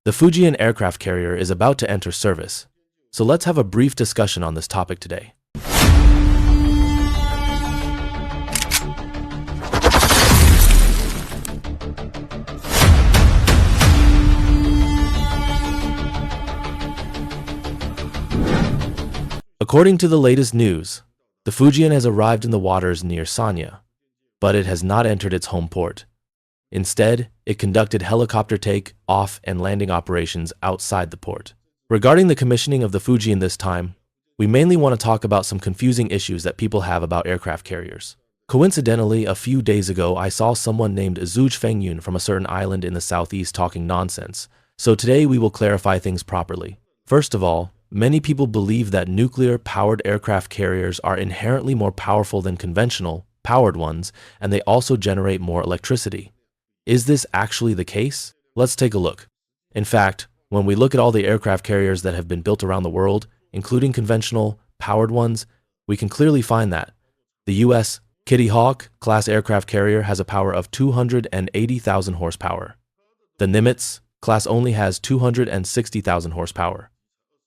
The Fujian aircraft carrier is about to enter service, so let's have a brief discussion on this topic today. According to the latest news, the Fujian has arrived in the waters near Sanya, but it has not entered its home port. Instead, it conducted helicopter take, off, and landing operations outside the port. Regarding the commissioning of the Fujian this time, we mainly want to talk about some confusing issues that people have about aircraft carriers. Coincidentally, a few days ago, I saw someone named Zhuge Fengyun from a certain island in the southeast talking nonsense, so today we will clarify things properly. First of all, many people believe that nuclear-powered aircraft carriers are inherently more powerful than conventional, powered ones, and they also generate more electricity. Is this actually the case? Let's take a look. In fact, when we look at all the aircraft carriers that have been built around the world, including conventional, powered ones, we can clearly find that the US Kitty Hawk class aircraft carrier has a power of 280,000 horsepower. The Nimitz class only has 260,000 horsepower.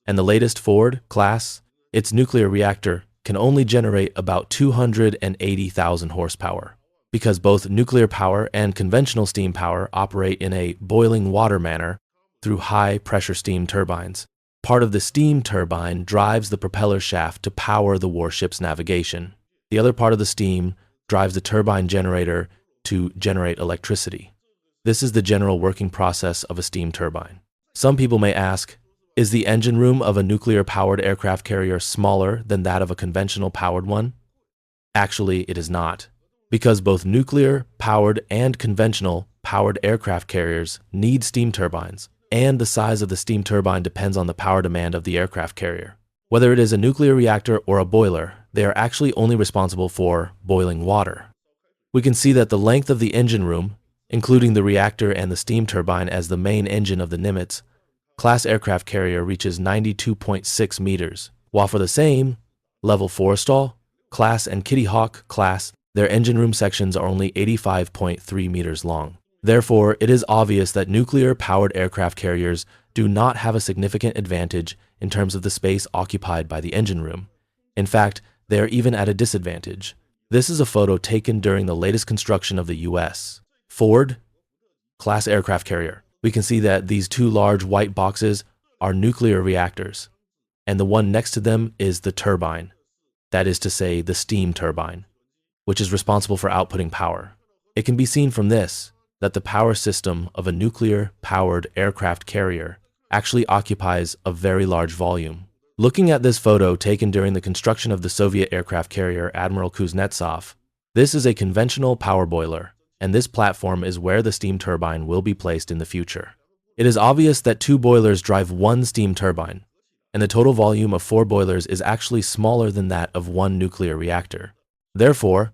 And the latest Ford class, its nuclear reactor can only generate about 280,000 horsepower. Because both nuclear power and conventional steam power operate in a boiling water manner through high-pressure steam turbines. Part of the steam turbine drives the propeller shaft to power the warship's navigation. The other part of the steam drives the turbine generator to generate electricity. This is the general working process of a steam turbine. Some people may ask, is the engine room of a nuclear-powered aircraft carrier smaller than that of a conventional powered one? Actually, it is not. Because both nuclear-powered and conventional-powered aircraft carriers need steam turbines, and the size of the steam turbine depends on the power demand of the aircraft carrier. Whether it is a nuclear reactor or a boiler, they are actually only responsible for boiling water. We can see that the length of the engine room, including the reactor and the steam turbine as the main engine of the Nimitz class aircraft carrier, reaches 92.6 meters, while for the same Level Forrestal class and Kitty Hawk class, their engine room sections are only 85.3 meters long. Therefore, it is obvious that nuclear-powered aircraft carriers do not have a significant advantage in terms of the space occupied by the engine room. In fact, they are even at a disadvantage. This is a photo taken during the latest construction of the US Ford class aircraft carrier. We can see that these two large white boxes are nuclear reactors, and the one next to them is the turbine, that is to say, the steam turbine, which is responsible for outputting power. It can be seen from this that the power system of a nuclear-powered aircraft carrier actually occupies a very large volume. Looking at this photo taken during the construction of the Soviet aircraft carrier Admiral Kuznetsov, this is a conventional power boiler, and this platform is where the steam turbine will be placed in the future. It is obvious that two boilers drive one steam turbine, and the total volume of 4 boilers is actually smaller than that of one nuclear reactor. Therefore,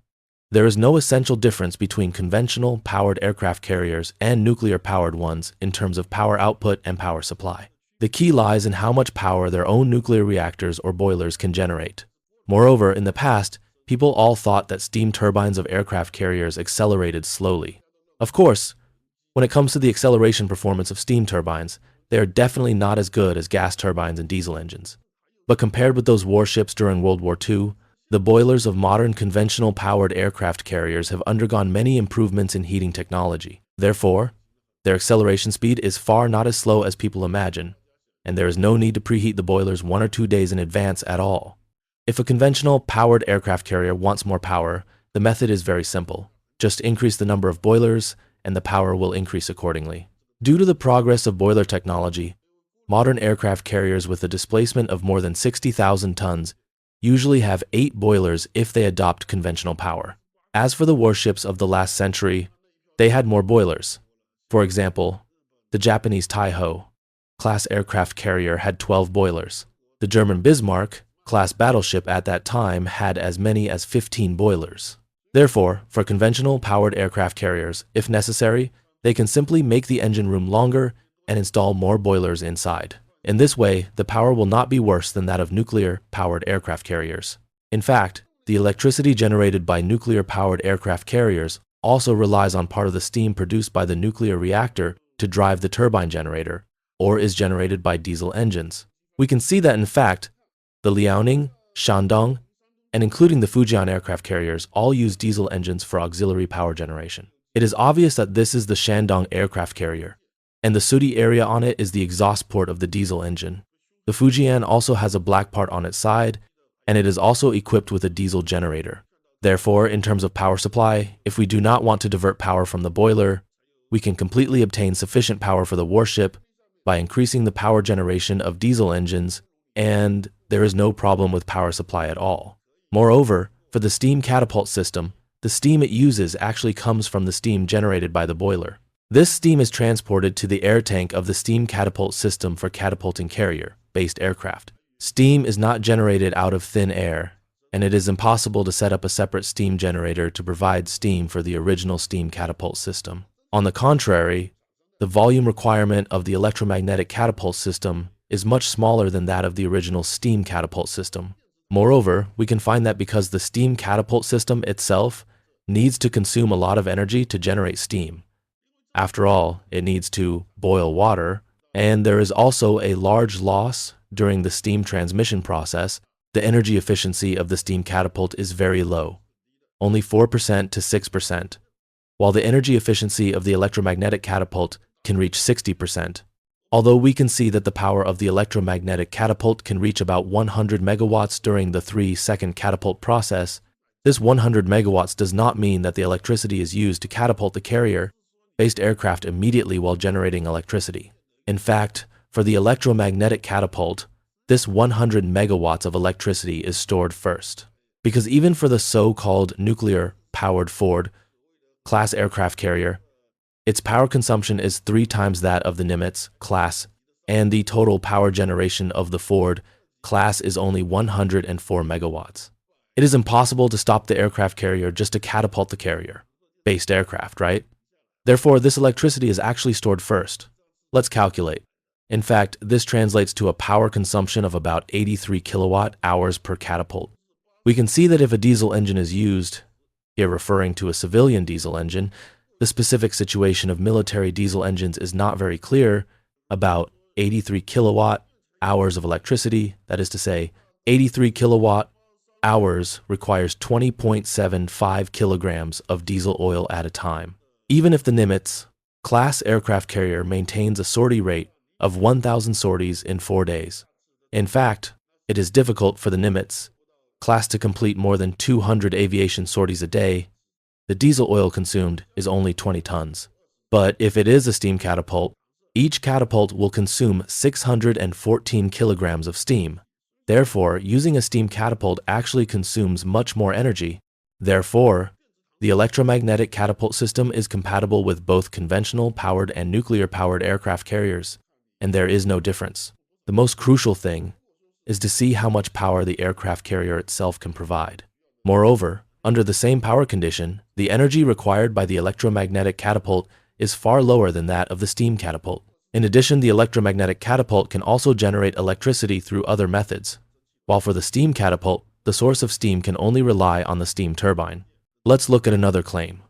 there is no essential difference between conventional powered aircraft carriers and nuclear-powered ones in terms of power output and power supply. The key lies in how much power their own nuclear reactors or boilers can generate. Moreover, in the past, people all thought that steam turbines of aircraft carriers accelerated slowly. Of course, when it comes to the acceleration performance of steam turbines, they are definitely not as good as gas turbines and diesel engines. But compared with those warships during World War II, the boilers of modern conventional-powered aircraft carriers have undergone many improvements in heating technology. Therefore, their acceleration speed is far not as slow as people imagine, and there is no need to preheat the boilers 1 or 2 days in advance at all. If a conventional-powered aircraft carrier wants more power, the method is very simple. Just increase the number of boilers, and the power will increase accordingly. Due to the progress of boiler technology, modern aircraft carriers with a displacement of more than 60,000 tons usually have 8 boilers if they adopt conventional power. As for the warships of the last century, they had more boilers. For example, the Japanese Taiho class aircraft carrier had 12 boilers. The German Bismarck class battleship at that time had as many as 15 boilers. Therefore, for conventional powered aircraft carriers, if necessary, they can simply make the engine room longer and install more boilers inside. In this way, the power will not be worse than that of nuclear-powered aircraft carriers. In fact, the electricity generated by nuclear-powered aircraft carriers also relies on part of the steam produced by the nuclear reactor to drive the turbine generator, or is generated by diesel engines. We can see that in fact, the Liaoning, Shandong, and including the Fujian aircraft carriers all use diesel engines for auxiliary power generation. It is obvious that this is the Shandong aircraft carrier, and the sooty area on it is the exhaust port of the diesel engine. The Fujian also has a black part on its side, and it is also equipped with a diesel generator. Therefore, in terms of power supply, if we do not want to divert power from the boiler, we can completely obtain sufficient power for the warship by increasing the power generation of diesel engines, and there is no problem with power supply at all. Moreover, for the steam catapult system, the steam it uses actually comes from the steam generated by the boiler. This steam is transported to the air tank of the steam catapult system for catapulting carrier-based aircraft. Steam is not generated out of thin air, and it is impossible to set up a separate steam generator to provide steam for the original steam catapult system. On the contrary, the volume requirement of the electromagnetic catapult system is much smaller than that of the original steam catapult system. Moreover, we can find that because the steam catapult system itself needs to consume a lot of energy to generate steam. After all, it needs to boil water, and there is also a large loss during the steam transmission process. The energy efficiency of the steam catapult is very low, only 4% to 6%, while the energy efficiency of the electromagnetic catapult can reach 60%. Although we can see that the power of the electromagnetic catapult can reach about 100 megawatts during the 3-second catapult process, this 100 megawatts does not mean that the electricity is used to catapult the carrier-based aircraft immediately while generating electricity. In fact, for the electromagnetic catapult, this 100 megawatts of electricity is stored first. Because even for the so-called nuclear-powered Ford-class aircraft carrier, its power consumption is 3 times that of the Nimitz class, and the total power generation of the Ford class is only 104 megawatts. It is impossible to stop the aircraft carrier just to catapult the carrier-based aircraft, right? Therefore, this electricity is actually stored first. Let's calculate. In fact, this translates to a power consumption of about 83 kilowatt hours per catapult. We can see that if a diesel engine is used, here referring to a civilian diesel engine, the specific situation of military diesel engines is not very clear. About 83 kilowatt hours of electricity, that is to say, 83 kilowatt hours requires 20.75 kilograms of diesel oil at a time. Even if the Nimitz class aircraft carrier maintains a sortie rate of 1,000 sorties in 4 days. In fact, it is difficult for the Nimitz class to complete more than 200 aviation sorties a day. The diesel oil consumed is only 20 tons. But if it is a steam catapult, each catapult will consume 614 kilograms of steam. Therefore, using a steam catapult actually consumes much more energy. Therefore, the electromagnetic catapult system is compatible with both conventional powered and nuclear powered aircraft carriers, and there is no difference. The most crucial thing is to see how much power the aircraft carrier itself can provide. Moreover, under the same power condition, the energy required by the electromagnetic catapult is far lower than that of the steam catapult. In addition, the electromagnetic catapult can also generate electricity through other methods, while for the steam catapult, the source of steam can only rely on the steam turbine. Let's look at another claim.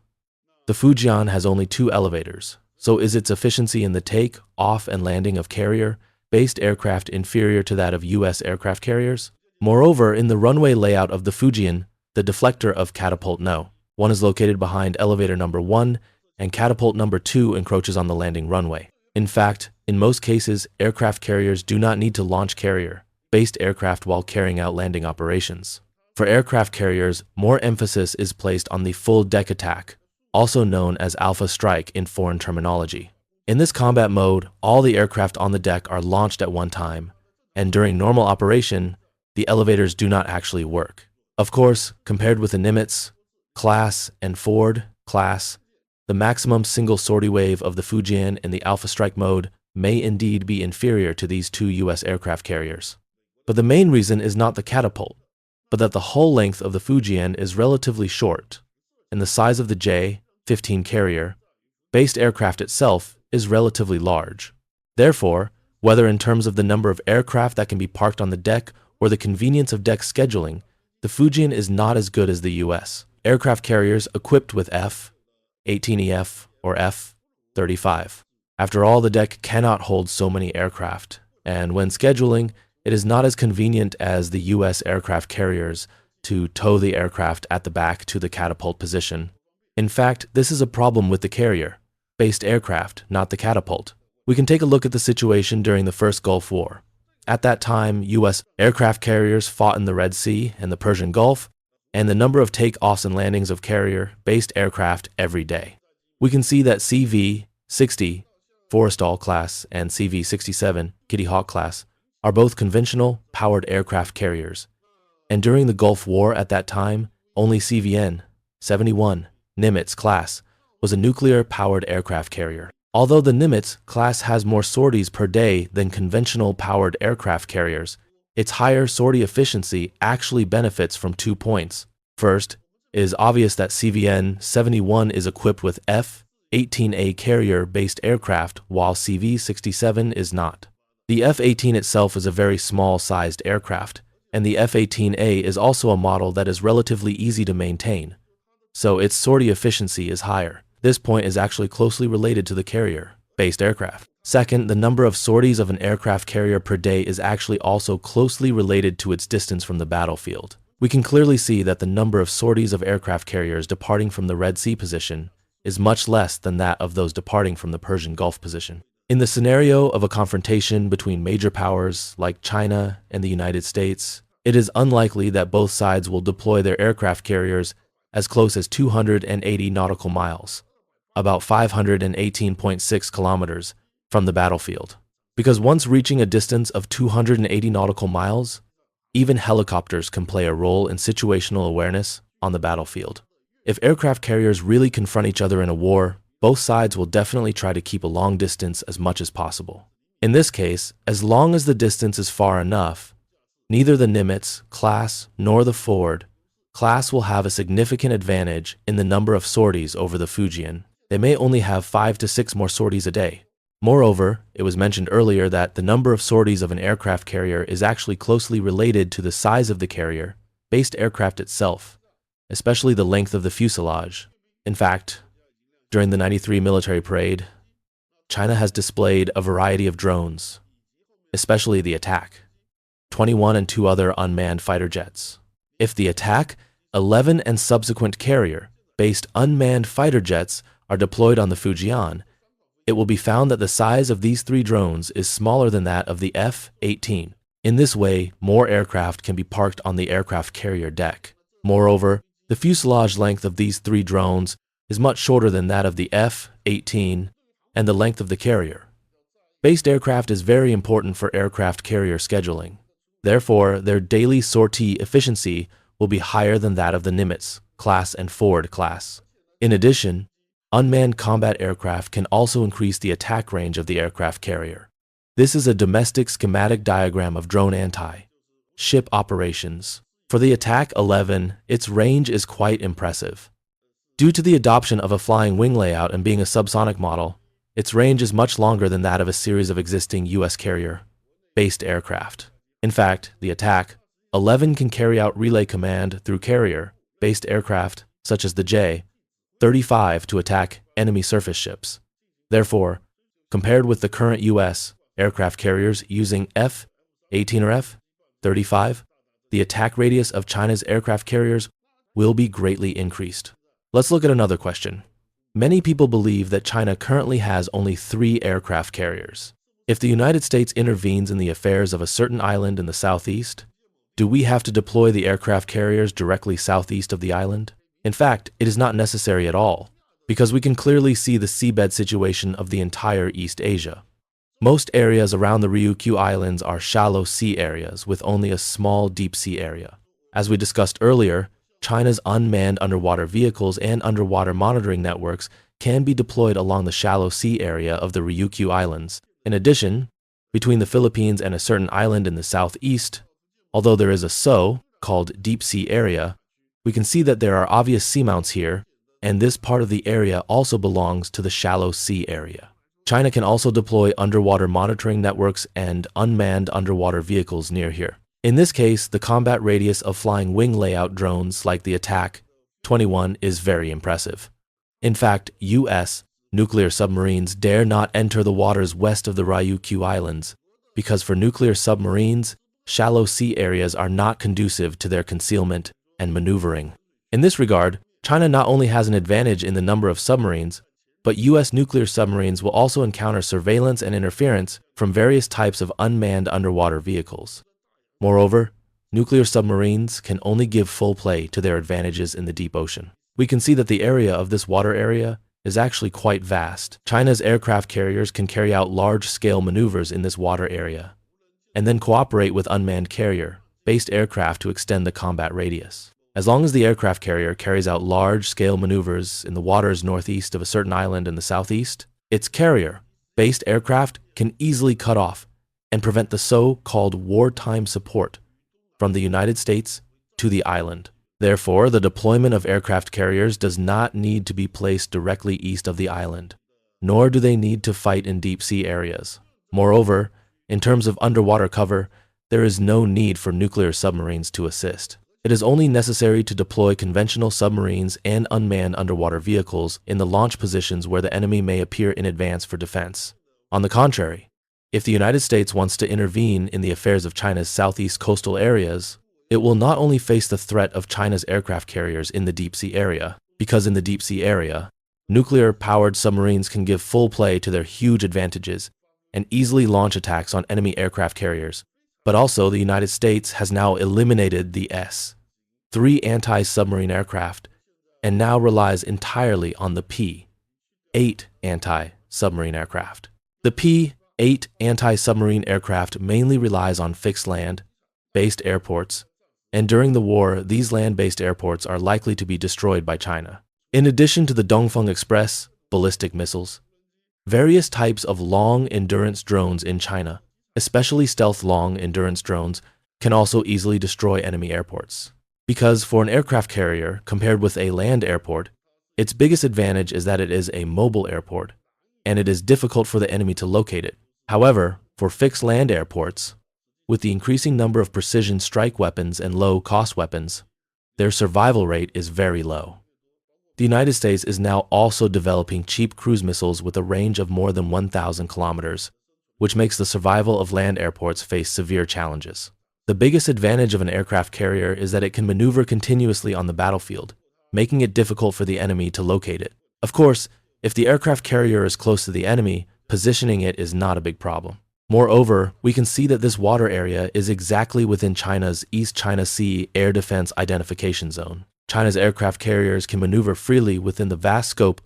The Fujian has only 2 elevators, so is its efficiency in the take, off, and landing of carrier-based aircraft inferior to that of US aircraft carriers? Moreover, in the runway layout of the Fujian, the deflector of catapult No. 1 is located behind elevator number 1, and catapult number 2 encroaches on the landing runway. In fact, in most cases, aircraft carriers do not need to launch carrier-based aircraft while carrying out landing operations. For aircraft carriers, more emphasis is placed on the full deck attack, also known as alpha strike in foreign terminology. In this combat mode, all the aircraft on the deck are launched at one time, and during normal operation, the elevators do not actually work. Of course, compared with the Nimitz class and Ford class, the maximum single sortie wave of the Fujian in the alpha strike mode may indeed be inferior to these 2 US aircraft carriers. But the main reason is not the catapult, but that the hull length of the Fujian is relatively short, and the size of the J-15 carrier-based aircraft itself is relatively large. Therefore, whether in terms of the number of aircraft that can be parked on the deck or the convenience of deck scheduling, the Fujian is not as good as the US aircraft carriers equipped with F-18EF or F-35. After all, the deck cannot hold so many aircraft, and when scheduling, it is not as convenient as the US aircraft carriers to tow the aircraft at the back to the catapult position. In fact, this is a problem with the carrier-based aircraft, not the catapult. We can take a look at the situation during the First Gulf War. At that time, US aircraft carriers fought in the Red Sea and the Persian Gulf, and the number of takeoffs and landings of carrier-based aircraft every day. We can see that CV-60 Forrestal class and CV-67 Kitty Hawk class are both conventional powered aircraft carriers. And during the Gulf War at that time, only CVN-71 Nimitz class was a nuclear-powered aircraft carrier. Although the Nimitz class has more sorties per day than conventional powered aircraft carriers, its higher sortie efficiency actually benefits from 2 points. First, it is obvious that CVN-71 is equipped with F-18A carrier-based aircraft, while CV-67 is not. The F-18 itself is a very small-sized aircraft, and the F-18A is also a model that is relatively easy to maintain, so its sortie efficiency is higher. This point is actually closely related to the carrier-based aircraft. Second, the number of sorties of an aircraft carrier per day is actually also closely related to its distance from the battlefield. We can clearly see that the number of sorties of aircraft carriers departing from the Red Sea position is much less than that of those departing from the Persian Gulf position. In the scenario of a confrontation between major powers like China and the United States, it is unlikely that both sides will deploy their aircraft carriers as close as 280 nautical miles, about 518.6 kilometers, from the battlefield. Because once reaching a distance of 280 nautical miles, even helicopters can play a role in situational awareness on the battlefield. If aircraft carriers really confront each other in a war, both sides will definitely try to keep a long distance as much as possible. In this case, as long as the distance is far enough, neither the Nimitz class nor the Ford class will have a significant advantage in the number of sorties over the Fujian. They may only have 5 to 6 more sorties a day. Moreover, it was mentioned earlier that the number of sorties of an aircraft carrier is actually closely related to the size of the carrier-based aircraft itself, especially the length of the fuselage. In fact, during the 93 military parade, China has displayed a variety of drones, especially the Attack, 21 and 2 other unmanned fighter jets. If the Attack, 11 and subsequent carrier-based unmanned fighter jets are deployed on the Fujian, it will be found that the size of these 3 drones is smaller than that of the F-18. In this way, more aircraft can be parked on the aircraft carrier deck. Moreover, the fuselage length of these 3 drones is much shorter than that of the F-18 and the length of the carrier-based aircraft is very important for aircraft carrier scheduling. Therefore, their daily sortie efficiency will be higher than that of the Nimitz class and Ford class. In addition, unmanned combat aircraft can also increase the attack range of the aircraft carrier. This is a domestic schematic diagram of drone anti-ship operations. For the Attack 11, its range is quite impressive. Due to the adoption of a flying wing layout and being a subsonic model, its range is much longer than that of a series of existing US carrier-based aircraft. In fact, the Attack 11 can carry out relay command through carrier-based aircraft such as the J-35 to attack enemy surface ships. Therefore, compared with the current US aircraft carriers using F-18 or F-35, the attack radius of China's aircraft carriers will be greatly increased. Let's look at another question. Many people believe that China currently has only 3 aircraft carriers. If the United States intervenes in the affairs of a certain island in the southeast, do we have to deploy the aircraft carriers directly southeast of the island? In fact, it is not necessary at all, because we can clearly see the seabed situation of the entire East Asia. Most areas around the Ryukyu Islands are shallow sea areas with only a small deep sea area. As we discussed earlier, China's unmanned underwater vehicles and underwater monitoring networks can be deployed along the shallow sea area of the Ryukyu Islands. In addition, between the Philippines and a certain island in the southeast, although there is a so-called deep sea area, we can see that there are obvious seamounts here, and this part of the area also belongs to the shallow sea area. China can also deploy underwater monitoring networks and unmanned underwater vehicles near here. In this case, the combat radius of flying wing layout drones like the Attack 21 is very impressive. In fact, US Nuclear submarines dare not enter the waters west of the Ryukyu Islands, because for nuclear submarines, shallow sea areas are not conducive to their concealment and maneuvering. In this regard, China not only has an advantage in the number of submarines, but U.S. nuclear submarines will also encounter surveillance and interference from various types of unmanned underwater vehicles. Moreover, nuclear submarines can only give full play to their advantages in the deep ocean. We can see that the area of this water area is actually quite vast. China's aircraft carriers can carry out large-scale maneuvers in this water area, and then cooperate with unmanned carrier-based aircraft to extend the combat radius. As long as the aircraft carrier carries out large-scale maneuvers in the waters northeast of a certain island in the southeast, its carrier-based aircraft can easily cut off and prevent the so-called wartime support from the United States to the island. Therefore, the deployment of aircraft carriers does not need to be placed directly east of the island, nor do they need to fight in deep sea areas. Moreover, in terms of underwater cover, there is no need for nuclear submarines to assist. It is only necessary to deploy conventional submarines and unmanned underwater vehicles in the launch positions where the enemy may appear in advance for defense. On the contrary, if the United States wants to intervene in the affairs of China's southeast coastal areas, it will not only face the threat of China's aircraft carriers in the deep sea area, because in the deep sea area, nuclear-powered submarines can give full play to their huge advantages and easily launch attacks on enemy aircraft carriers, but also the United States has now eliminated the S-3 anti-submarine aircraft and now relies entirely on the P-8 anti-submarine aircraft. The P-8 anti-submarine aircraft mainly relies on fixed land-based airports, and during the war, these land-based airports are likely to be destroyed by China. In addition to the Dongfeng Express ballistic missiles, various types of long-endurance drones in China, especially stealth long-endurance drones, can also easily destroy enemy airports. Because for an aircraft carrier compared with a land airport, its biggest advantage is that it is a mobile airport, and it is difficult for the enemy to locate it. However, for fixed land airports, with the increasing number of precision strike weapons and low-cost weapons, their survival rate is very low. The United States is now also developing cheap cruise missiles with a range of more than 1,000 kilometers, which makes the survival of land airports face severe challenges. The biggest advantage of an aircraft carrier is that it can maneuver continuously on the battlefield, making it difficult for the enemy to locate it. Of course, if the aircraft carrier is close to the enemy, positioning it is not a big problem. Moreover, we can see that this water area is exactly within China's East China Sea Air Defense Identification Zone. China's aircraft carriers can maneuver freely within the vast scope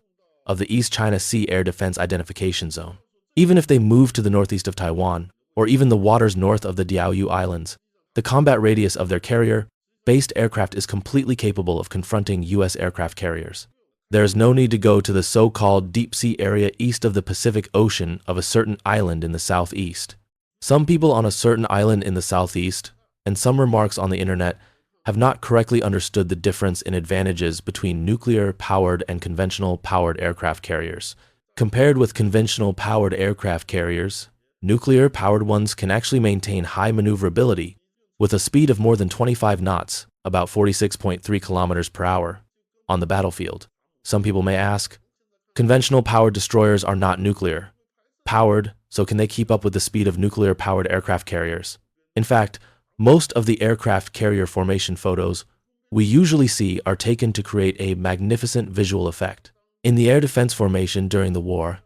of the East China Sea Air Defense Identification Zone. Even if they move to the northeast of Taiwan, or even the waters north of the Diaoyu Islands, the combat radius of their carrier-based aircraft is completely capable of confronting U.S. aircraft carriers. There is no need to go to the so-called deep sea area east of the Pacific Ocean of a certain island in the southeast. Some people on a certain island in the southeast, and some remarks on the internet, have not correctly understood the difference in advantages between nuclear-powered and conventional-powered aircraft carriers. Compared with conventional-powered aircraft carriers, nuclear-powered ones can actually maintain high maneuverability with a speed of more than 25 knots, about 46.3 kilometers per hour, on the battlefield. Some people may ask, conventional-powered destroyers are not nuclear-powered, so can they keep up with the speed of nuclear-powered aircraft carriers? In fact, most of the aircraft carrier formation photos we usually see are taken to create a magnificent visual effect. In the air defense formation during the war,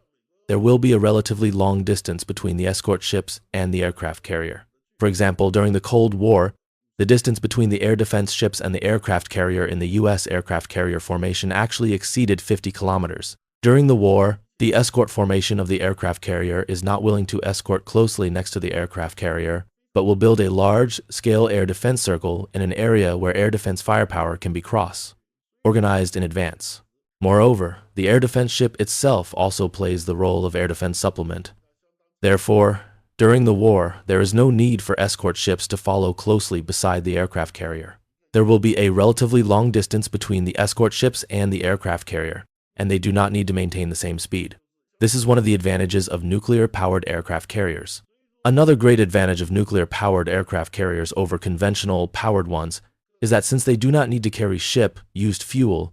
there will be a relatively long distance between the escort ships and the aircraft carrier. For example, during the Cold War, the distance between the air defense ships and the aircraft carrier in the U.S. aircraft carrier formation actually exceeded 50 kilometers. During the war, the escort formation of the aircraft carrier is not willing to escort closely next to the aircraft carrier, but will build a large-scale air defense circle in an area where air defense firepower can be organized in advance. Moreover, the air defense ship itself also plays the role of air defense supplement. Therefore, during the war, there is no need for escort ships to follow closely beside the aircraft carrier. There will be a relatively long distance between the escort ships and the aircraft carrier, and they do not need to maintain the same speed. This is one of the advantages of nuclear-powered aircraft carriers. Another great advantage of nuclear-powered aircraft carriers over conventional-powered ones is that since they do not need to carry ship-used fuel,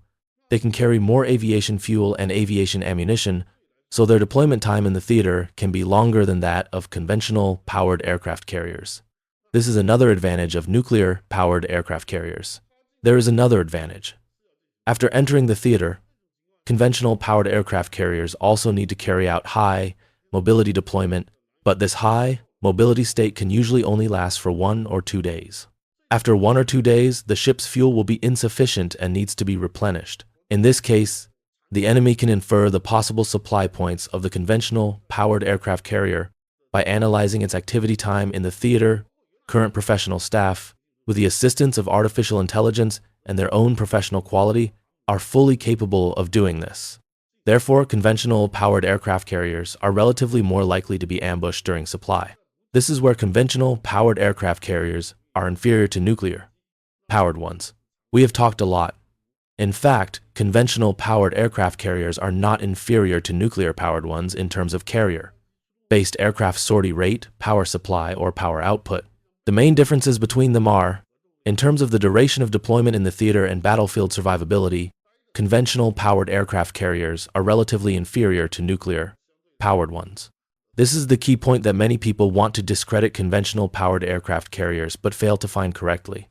they can carry more aviation fuel and aviation ammunition so their deployment time in the theater can be longer than that of conventional powered aircraft carriers. This is another advantage of nuclear-powered aircraft carriers. There is another advantage. After entering the theater, conventional powered aircraft carriers also need to carry out high mobility deployment, but this high mobility state can usually only last for 1 or 2 days. After 1 or 2 days, the ship's fuel will be insufficient and needs to be replenished. In this case, the enemy can infer the possible supply points of the conventional powered aircraft carrier by analyzing its activity time in the theater. Current professional staff, with the assistance of artificial intelligence and their own professional quality, are fully capable of doing this. Therefore, conventional powered aircraft carriers are relatively more likely to be ambushed during supply. This is where conventional powered aircraft carriers are inferior to nuclear powered ones. We have talked a lot. In fact, conventional powered aircraft carriers are not inferior to nuclear powered ones in terms of carrier-based aircraft sortie rate, power supply, or power output. The main differences between them are, in terms of the duration of deployment in the theater and battlefield survivability, conventional powered aircraft carriers are relatively inferior to nuclear-powered ones. This is the key point that many people want to discredit conventional powered aircraft carriers but fail to find correctly.